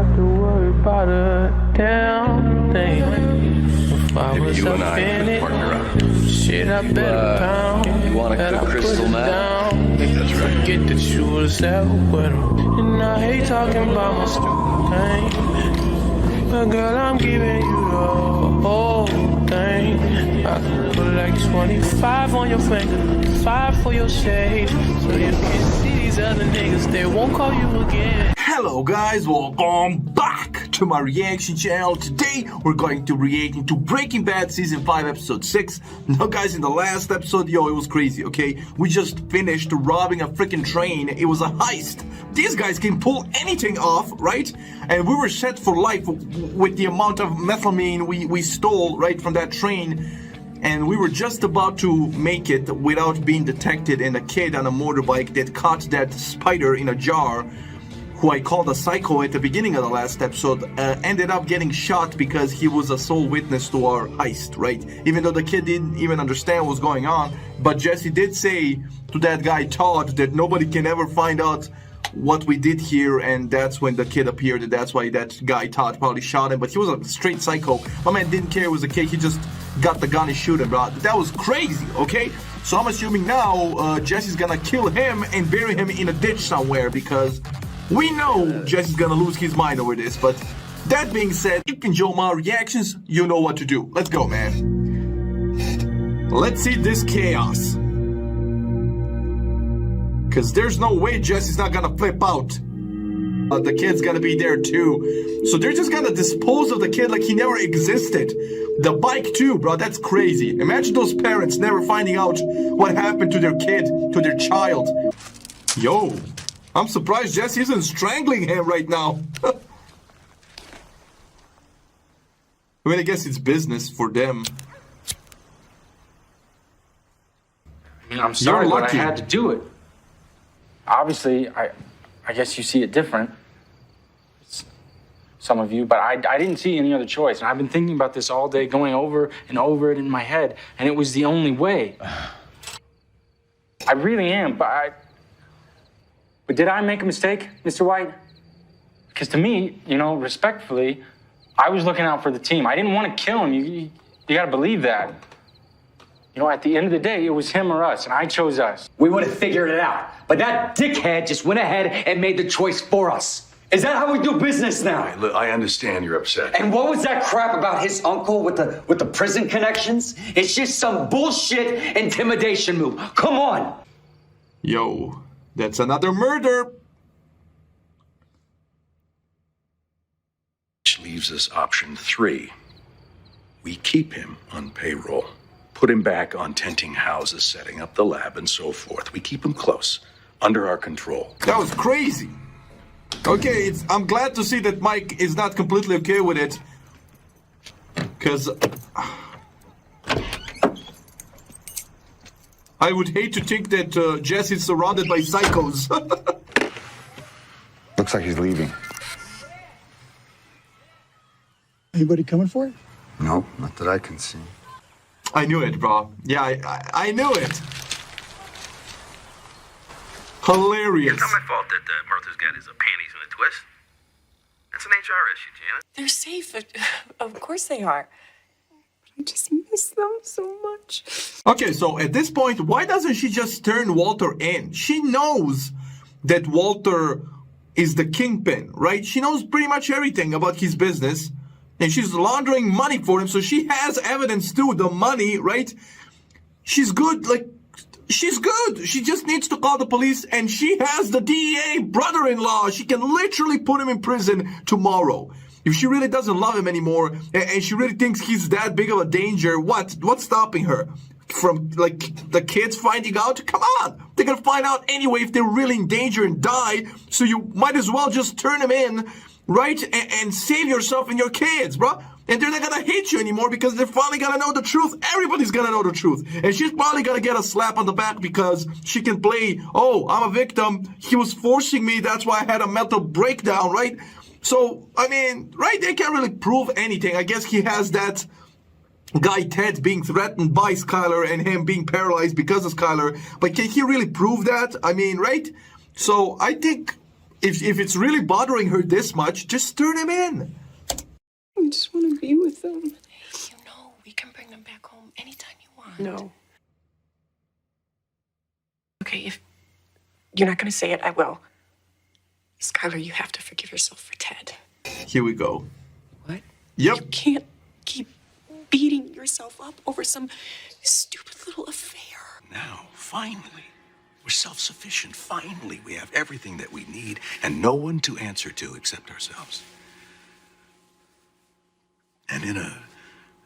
have to worry about a damn thing. If I Maybe was you up and I in could it, partner up. shit, I bet a pound. You want a that good I crystal put meth? down. That's right. Forget that you was ever with him. And I hate talking about my stupid pain. But girl, I'm giving you the whole thing. I could put like 25 on your finger, 5 for your shade, so you can see these other niggas, they won't call you again. Hello guys, welcome back to my reaction channel. Today we're going to react to Breaking Bad Season 5 Episode 6. Now guys, in the last episode, it was crazy, okay? We just finished robbing a freaking train. It was a heist. These guys can pull anything off, right? And we were set for life with the amount of methamphetamine we stole, right, from that train. And we were just about to make it without being detected, and a kid on a motorbike that caught that spider in a jar, who I called a psycho at the beginning of the last episode, ended up getting shot because he was a sole witness to our heist, right? Even though the kid didn't even understand what was going on. But Jesse did say to that guy Todd that nobody can ever find out what we did here, and that's when the kid appeared, and that's why that guy Todd probably shot him. But he was a straight psycho. My man didn't care it was a kid, he just got the gun and shoot him, bro. That was crazy, okay? So I'm assuming now Jesse's gonna kill him and bury him in a ditch somewhere, because we know Jesse's gonna lose his mind over this. But that being said, if you enjoy my reactions, you know what to do. Let's go, man. Let's see this chaos. Because there's no way Jesse's not gonna flip out. The kid's gonna be there too. So they're just gonna dispose of the kid like he never existed. The bike too, bro, that's crazy. Imagine those parents never finding out what happened to their kid, to their child. Yo, I'm surprised Jesse isn't strangling him right now. I mean, I guess it's business for them. I mean, I'm sorry, You're but I lucky. had to do it. Obviously, I guess you see it different. Some of you, but I didn't see any other choice. And I've been thinking about this all day, going over and over it in my head, and it was the only way. I really am, but did I make a mistake, Mr. White? Because to me, respectfully, I was looking out for the team. I didn't want to kill him. You got to believe that. At the end of the day, it was him or us, and I chose us. We would have figured it out. But that dickhead just went ahead and made the choice for us. Is that how we do business now? Hey, look, I understand you're upset. And what was that crap about his uncle with the prison connections? It's just some bullshit intimidation move. Come on. Yo, that's another murder. Which leaves us option 3. We keep him on payroll. Put him back on tenting houses, setting up the lab, and so forth. We keep him close, under our control. That was crazy. Okay, I'm glad to see that Mike is not completely okay with it. Because I would hate to think that Jesse's surrounded by psychos. Looks like he's leaving. Anybody coming for it? No, not that I can see. I knew it, bro. Yeah, I knew it. Hilarious. It's not my fault that Martha's got his panties in a twist. That's an HR issue, Janet. They're safe. Of course they are. I just miss them so much. Okay, so at this point, why doesn't she just turn Walter in? She knows that Walter is the kingpin, right? She knows pretty much everything about his business. And she's laundering money for him, so she has evidence too, the money, right? She's good, she's good. She just needs to call the police, and she has the DEA brother-in-law. She can literally put him in prison tomorrow. If she really doesn't love him anymore, and she really thinks he's that big of a danger, what's stopping her? From, the kids finding out? Come on! They're gonna find out anyway if they're really in danger and die, so you might as well just turn him in, right? And save yourself and your kids, bro. And they're not gonna hate you anymore because they're finally gonna know the truth. Everybody's gonna know the truth. And she's probably gonna get a slap on the back because she can play, oh, I'm a victim. He was forcing me. That's why I had a mental breakdown, right? So, I mean, right? They can't really prove anything. I guess he has that guy Ted being threatened by Skylar and him being paralyzed because of Skylar. But can he really prove that? I mean, right? So I think If it's really bothering her this much, just turn him in. I just want to be with them. You know, we can bring them back home anytime you want. No. Okay, if you're not going to say it, I will. Skylar, you have to forgive yourself for Ted. Here we go. What? Yep. You can't keep beating yourself up over some stupid little affair. Now, finally, we're self-sufficient. Finally, we have everything that we need and no one to answer to except ourselves. And in a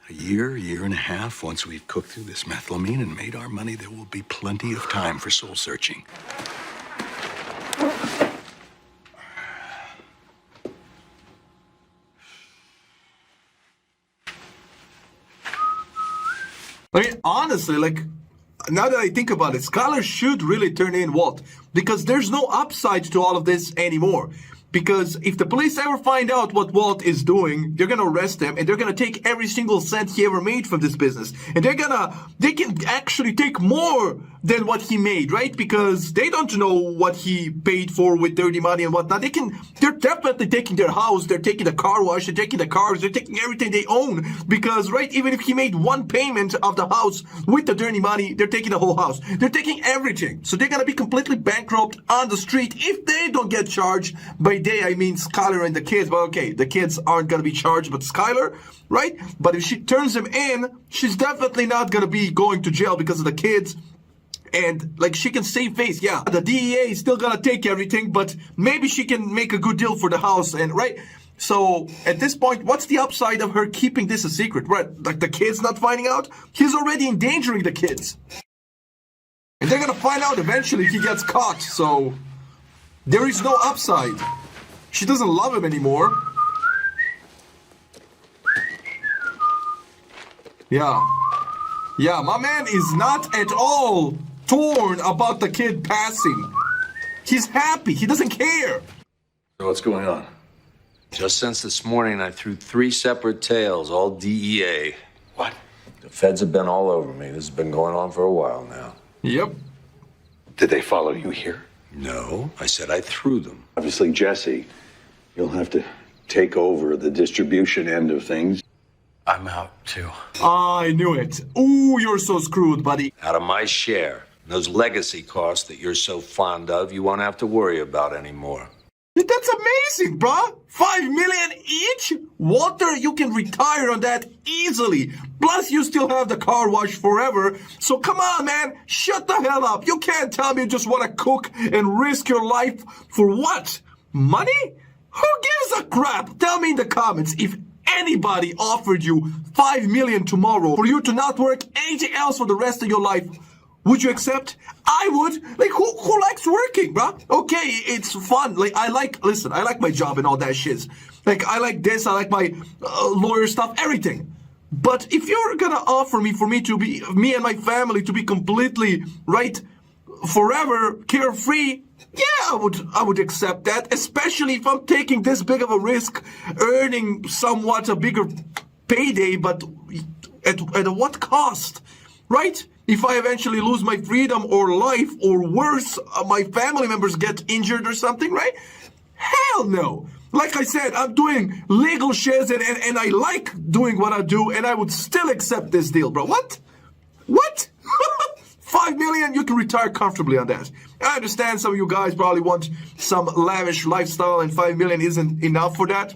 year and a half, once we've cooked through this methylamine and made our money, there will be plenty of time for soul searching. I mean, honestly, like, now that I think about it, Skylar should really turn in Walt, because there's no upside to all of this anymore. Because if the police ever find out what Walt is doing, they're gonna arrest him and they're gonna take every single cent he ever made from this business. And they can actually take more than what he made, right? Because they don't know what he paid for with dirty money and whatnot. They're definitely taking their house, they're taking the car wash, they're taking the cars, they're taking everything they own. Because, right, even if he made one payment of the house with the dirty money, they're taking the whole house. They're taking everything. So they're gonna be completely bankrupt on the street if they don't get charged. By day, I mean Skylar and the kids. But okay, the kids aren't gonna be charged, but Skylar, right? But if she turns him in, she's definitely not gonna be going to jail because of the kids. And, like, she can save face. Yeah, the DEA is still gonna take everything, but maybe she can make a good deal for the house, and, right? So, at this point, what's the upside of her keeping this a secret, right? Like, the kids not finding out? He's already endangering the kids. And they're gonna find out eventually he gets caught, so there is no upside. She doesn't love him anymore. Yeah. Yeah, my man is not at all torn about the kid passing. He's happy. He doesn't care. So what's going on? Just since this morning, I threw 3 separate tales, all DEA. What? The feds have been all over me. This has been going on for a while now. Yep. Did they follow you here? No, I said I threw them. Obviously, Jesse, you'll have to take over the distribution end of things. I'm out, too. I knew it. Ooh, you're so screwed, buddy. Out of my share. Those legacy costs that you're so fond of, you won't have to worry about anymore. That's amazing, bruh. 5 million each? Walter, you can retire on that easily. Plus, you still have the car wash forever. So come on, man. Shut the hell up. You can't tell me you just want to cook and risk your life for what? Money? Who gives a crap? Tell me in the comments if anybody offered you 5 million tomorrow for you to not work anything else for the rest of your life. Would you accept? I would. Like, who likes working, bruh? Okay, it's fun. Like, I like my job and all that shit. Like, I like this, I like my lawyer stuff, everything. But if you're gonna offer me me and my family to be completely, right, forever carefree, yeah, I would accept that, especially if I'm taking this big of a risk, earning somewhat a bigger payday, but at what cost, right? If I eventually lose my freedom or life, or worse, my family members get injured or something, right? Hell no. Like I said, I'm doing legal shit and I like doing what I do, and I would still accept this deal, bro. What? 5 million, you can retire comfortably on that. I understand some of you guys probably want some lavish lifestyle and 5 million isn't enough for that.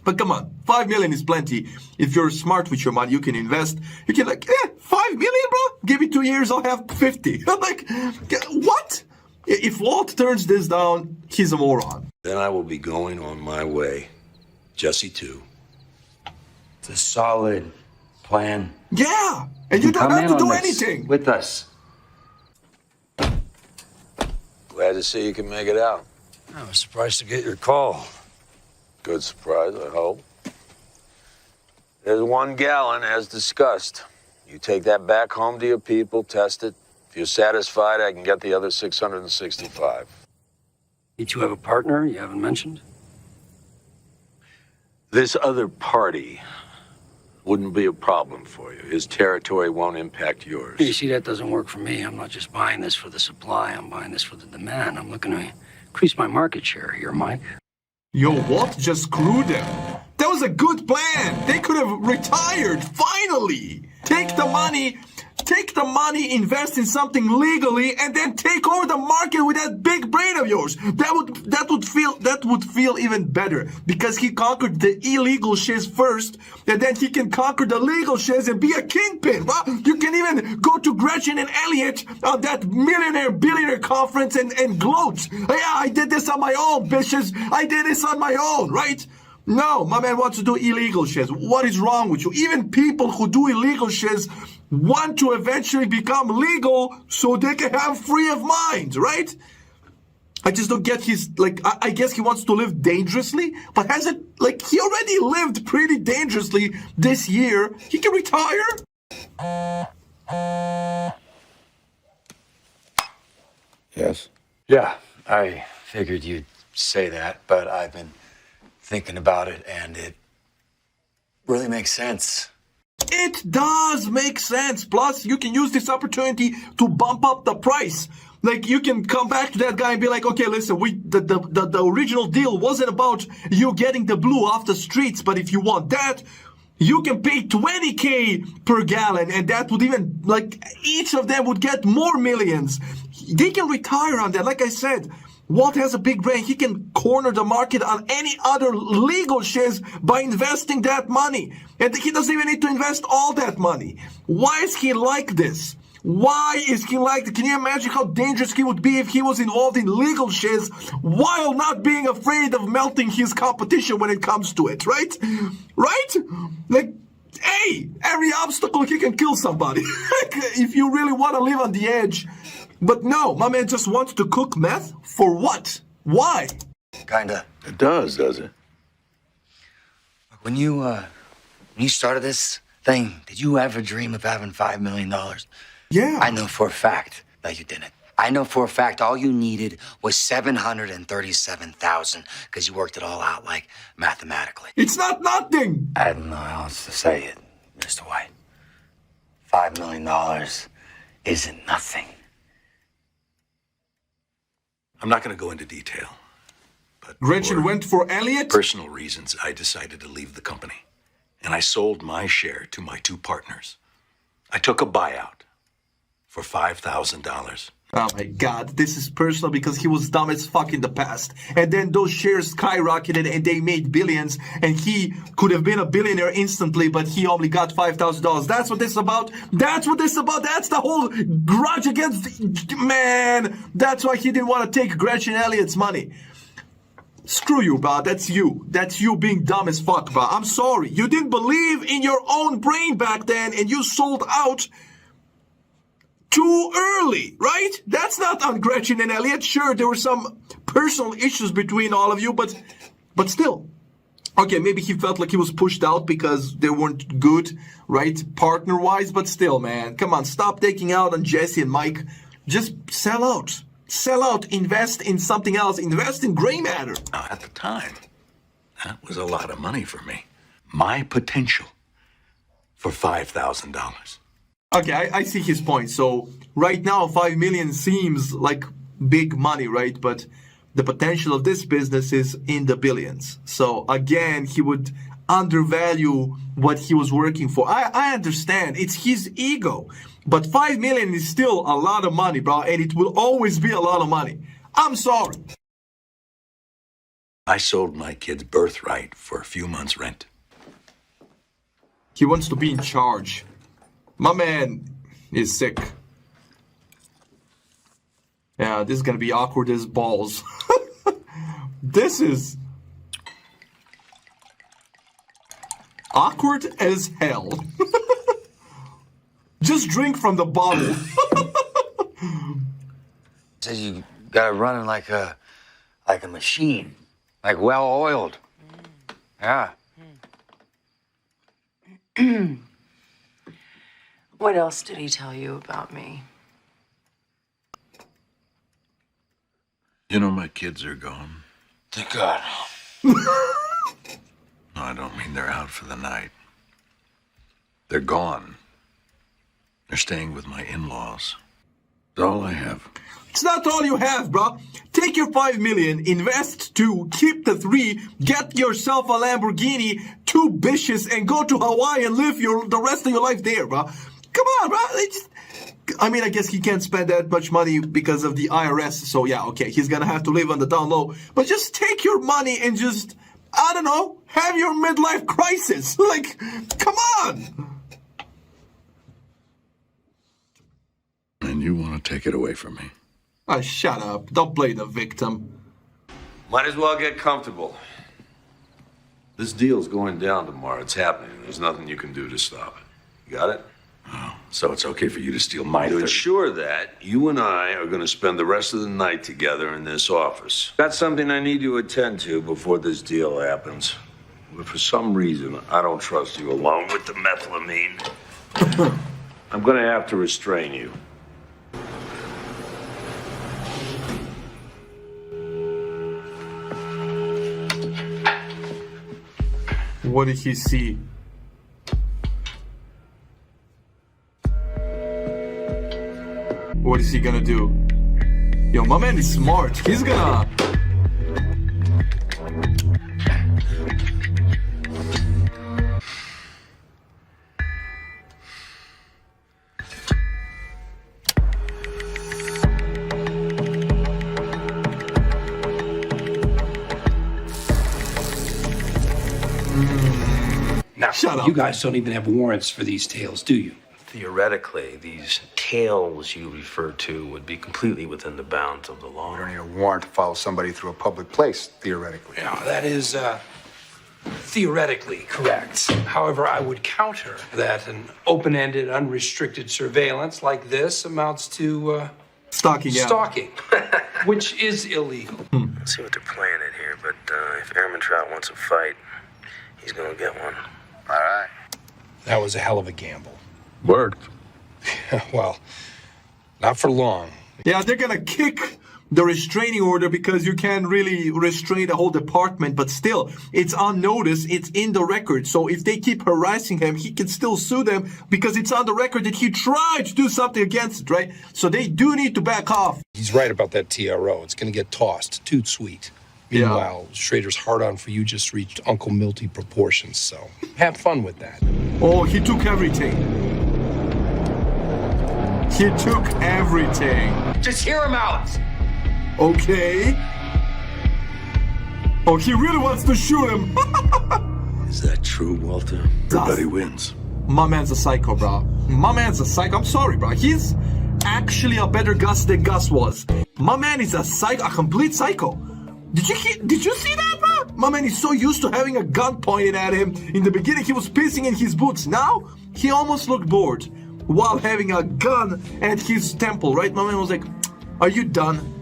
But come on, 5 million is plenty. If you're smart with your money, you can invest. You can 5 million, bro? Give me 2 years, I'll have 50. Like, what? If Walt turns this down, he's a moron. Then I will be going on my way. Jesse, too. It's a solid plan. Yeah, and you don't have to do anything. With us. Glad to see you can make it out. I was surprised to get your call. Good surprise, I hope. There's 1 gallon, as discussed. You take that back home to your people, test it. If you're satisfied, I can get the other 665. You two have a partner you haven't mentioned? This other party wouldn't be a problem for you. His territory won't impact yours. You see, that doesn't work for me. I'm not just buying this for the supply. I'm buying this for the demand. I'm looking to increase my market share here, Mike. Yo, Walt just screwed them. That was a good plan. They could have retired, finally. Take the money, invest in something legally, and then take over the market with that big brain of yours. That would feel even better because he conquered the illegal shiz first, and then he can conquer the legal shiz and be a kingpin. Well, you can even go to Gretchen and Elliot on that billionaire conference and gloat. Yeah, I did this on my own, bitches. I did this on my own, right? No, my man wants to do illegal shiz. What is wrong with you? Even people who do illegal shiz want to eventually become legal so they can have free of mind, right? I just don't get his, I guess he wants to live dangerously, but he already lived pretty dangerously this year. He can retire. Yes? Yeah, I figured you'd say that, but I've been thinking about it, and it really makes sense. It does make sense. Plus, you can use this opportunity to bump up the price. Like, you can come back to that guy and be like, okay, listen, the original deal wasn't about you getting the blue off the streets, but if you want that, you can pay $20K per gallon, and that would even, each of them would get more millions. They can retire on that. Like I said, Walt has a big brain. He can corner the market on any other legal shiz by investing that money. And he doesn't even need to invest all that money. Why is he like this? Why is he like this? Can you imagine how dangerous he would be if he was involved in legal shiz while not being afraid of melting his competition when it comes to it, right? Right? Hey, every obstacle he can kill somebody. If you really want to live on the edge. But no, my man just wants to cook meth? For what? Why? Kinda. It does it? When you started this thing, did you ever dream of having $5 million? Yeah. I know for a fact that you didn't. I know for a fact all you needed was $737,000 because you worked it all out, mathematically. It's not nothing. I don't know how else to say it, Mr. White. $5 million isn't nothing. I'm not going to go into detail, but Gretchen went for Elliot? Personal reasons, I decided to leave the company, and I sold my share to my two partners. I took a buyout for $5,000. Oh my God, this is personal because he was dumb as fuck in the past. And then those shares skyrocketed and they made billions, and he could have been a billionaire instantly, but he only got $5,000. That's what this is about. That's what this is about. That's the whole grudge against... Man, that's why he didn't want to take Gretchen Elliott's money. Screw you, bro. That's you. That's you being dumb as fuck, bro. I'm sorry. You didn't believe in your own brain back then, and you sold out too early, right? That's not on Gretchen and Elliot. Sure, there were some personal issues between all of you, but still. Okay, maybe he felt like he was pushed out because they weren't good, right? Partner-wise, but still, man. Come on, stop taking out on Jesse and Mike. Just sell out. Sell out. Invest in something else. Invest in gray matter. Now, at the time, that was a lot of money for me. My potential for $5,000. Okay, I see his point. So right now, 5 million seems like big money, right? But the potential of this business is in the billions. So again, he would undervalue what he was working for. I understand. It's his ego. But 5 million is still a lot of money, bro. And it will always be a lot of money. I'm sorry. I sold my kid's birthright for a few months' rent. He wants to be in charge. My man is sick. Yeah, this is gonna be awkward as balls. This is awkward as hell. Just drink from the bottle. So you got it running like a machine, like well-oiled. Yeah. What else did he tell you about me? You know, my kids are gone. Thank God. No, I don't mean they're out for the night. They're gone. They're staying with my in-laws. That's all I have. It's not all you have, bro. Take your 5 million, invest 2, keep the 3, get yourself a Lamborghini, 2 bitches, and go to Hawaii and live the rest of your life there, bro. Come on, bro. I guess he can't spend that much money because of the IRS. So yeah, okay, he's gonna have to live on the down low. But just take your money and just, I don't know, have your midlife crisis. Like, come on. And you want to take it away from me? Oh, shut up. Don't play the victim. Might as well get comfortable. This deal's going down tomorrow. It's happening. There's nothing you can do to stop it. You got it? Oh, so it's okay for you to steal my To ensure that, you and I are going to spend the rest of the night together in this office. That's something I need to attend to before this deal happens. But for some reason, I don't trust you alone with the methylamine. I'm going to have to restrain you. What did he see? What is he gonna do? Yo, my man is smart. He's gonna... Now, Shut up. You guys don't even have warrants for these tales, do you? Theoretically, these tales you refer to would be completely within the bounds of the law. You don't need a warrant to follow somebody through a public place, theoretically. Yeah, that is theoretically correct. However, I would counter that an open-ended, unrestricted surveillance like this amounts to Stalking, yeah. stalking, which is illegal. Let's see what they're planning here, but if Airman Trout wants a fight, he's gonna get one. All right. That was a hell of a gamble. Worked. Well, not for long. Yeah, they're gonna kick the restraining order because you can't really restrain a whole department, but still, it's on notice, it's in the record. So if they keep harassing him, he can still sue them because it's on the record that he tried to do something against it, right? So they do need to back off. He's right about that TRO. It's going to get tossed. Too sweet. Meanwhile, Schrader's hard-on for you just reached Uncle Milty proportions, so have fun with that. Oh, he took everything. He took everything. Just hear him out. Okay. Oh, he really wants to shoot him. Is that true, Walter? Everybody wins. My man's a psycho, bro. My man's a psycho. I'm sorry, bro. He's actually a better Gus than Gus was. My man is a psycho, a complete psycho. Did you see that, bro? My man is so used to having a gun pointed at him. In the beginning, he was pissing in his boots. Now, he almost looked bored while having a gun at his temple, right? My man was like, are you done?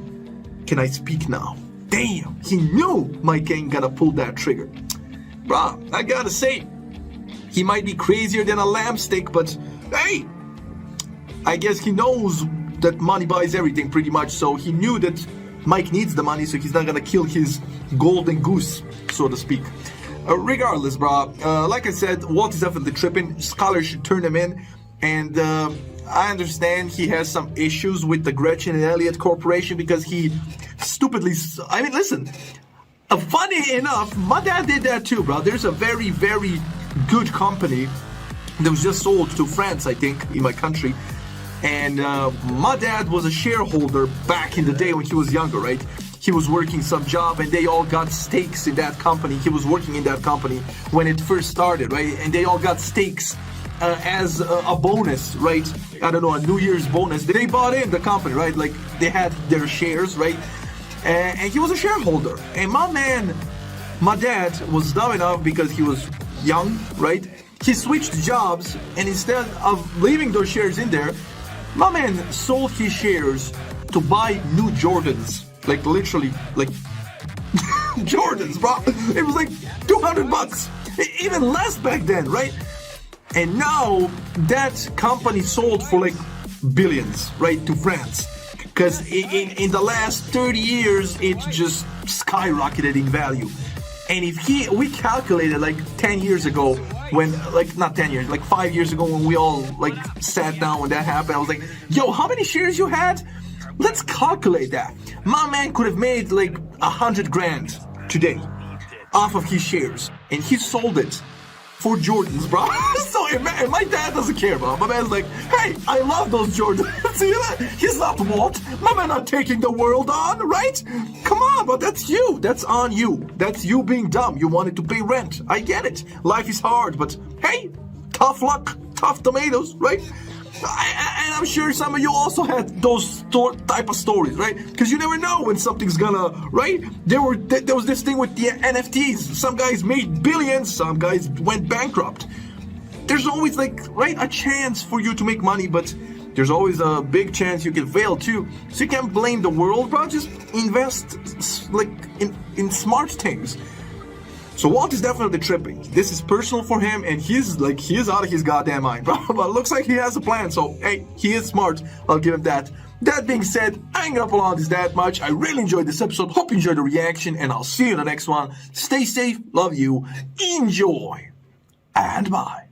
Can I speak now? Damn, he knew Mike ain't gonna pull that trigger. Bro, I gotta say, he might be crazier than a lamb stick, but hey, I guess he knows that money buys everything pretty much, so he knew that Mike needs the money, so he's not gonna kill his golden goose, so to speak. Regardless, bro, like I said, Walt is definitely tripping. Scholar should turn him in, and I understand he has some issues with the Gretchen and Elliott Corporation because he stupidly... I mean, listen, funny enough, my dad did that too, bro. There's a very, very good company that was just sold to France, I think, in my country. And my dad was a shareholder back in the day when he was younger, right? He was working some job and they all got stakes in that company. He was working in that company when it first started, right? And they all got stakes as a bonus, right? I don't know, a New Year's bonus. They bought in the company, right? Like they had their shares, right? And he was a shareholder. And my dad was dumb enough because he was young, right? He switched jobs and instead of leaving those shares in there, my man sold his shares to buy new Jordans. Like literally, like Jordans, bro. It was like $200, even less back then, right? And now that company sold for like billions, right, to France. Because in the last 30 years, it just skyrocketed in value. And if we calculated like 10 years ago, when, like, not 10 years, like 5 years ago when we all like sat down when that happened, I was like, yo, how many shares you had? Let's calculate that. My man could have made like 100 grand today off of his shares, and he sold it for Jordans, bro. So and my dad doesn't care, bro. My man's like, hey, I love those Jordans. See that? He's not Walt. My man not taking the world on, right? Come on, but that's you. That's on you. That's you being dumb. You wanted to pay rent. I get it. Life is hard, but hey, tough luck, tough tomatoes, right? And I'm sure some of you also had those type of stories, right? Because you never know when something's gonna, right? There was this thing with the NFTs. Some guys made billions, some guys went bankrupt. There's always like, right, a chance for you to make money, but there's always a big chance you can fail too. So you can't blame the world, bro. Just invest like in smart things. So Walt is definitely tripping. This is personal for him, and he's out of his goddamn mind, bro. But it looks like he has a plan, so hey, he is smart. I'll give him that. That being said, I ain't gonna prolong this that much. I really enjoyed this episode. Hope you enjoyed the reaction, and I'll see you in the next one. Stay safe, love you, enjoy, and bye.